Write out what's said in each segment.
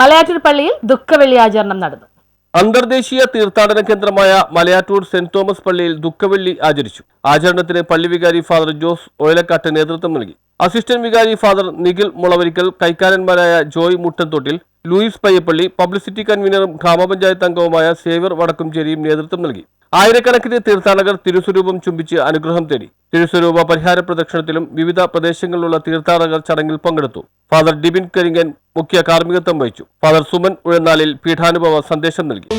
മലയാറ്റൂർ പള്ളിയിൽ ദുഃഖവെള്ളി ആചരണം നടന്നു. അന്തർദേശീയ തീർത്ഥാടന കേന്ദ്രമായ മലയാറ്റൂർ സെന്റ് തോമസ് പള്ളിയിൽ ദുഃഖവെള്ളി ആചരിച്ചു. ആചരണത്തിന് പള്ളി വികാരി ഫാദർ ജോസ് ഓയിലക്കാട്ട് നേതൃത്വം നൽകി. അസിസ്റ്റന്റ് വികാരി ഫാദർ നിഖിൽ മുളവരിക്കൽ, കൈക്കാരന്മാരായ ജോയ് മുട്ടൻതൊട്ടിൽ, ലൂയിസ് പയ്യപ്പള്ളി, പബ്ലിസിറ്റി കൺവീനറും ഗ്രാമപഞ്ചായത്ത് അംഗവുമായ സേവ്യർ വടക്കുംചേരിയും നേതൃത്വം നൽകി. ആയിരക്കണക്കിന് തീർത്ഥാടകർ തിരുസ്വരൂപം ചുംബിച്ച് അനുഗ്രഹം തേടി. തിരുസ്വരൂപ പരിഹാര പ്രദക്ഷിണത്തിലും വിവിധ പ്രദേശങ്ങളിലുള്ള തീർത്ഥാടകർ ചടങ്ങിൽ പങ്കെടുത്തു. ഫാദർ ഡിബിൻ കരിങ്ങൻ മുഖ്യ കാർമ്മികത്വം വഹിച്ചു. ഫാദർ സുമൻ ഉഴന്നാലിൽ പീഠാനുഭവ സന്ദേശം നൽകി.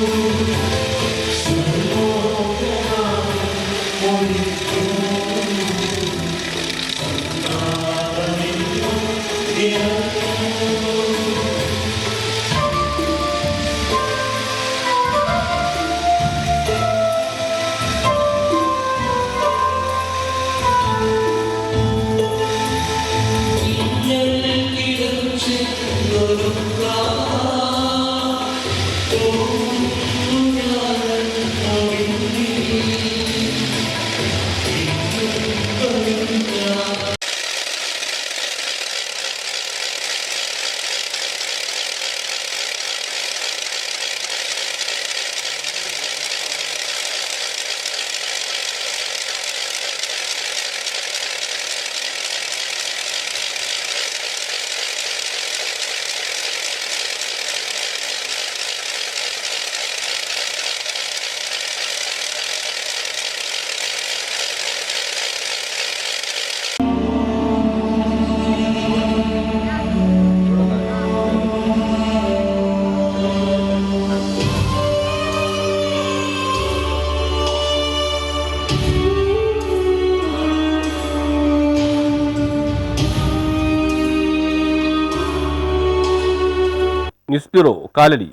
News bureau, Kalady.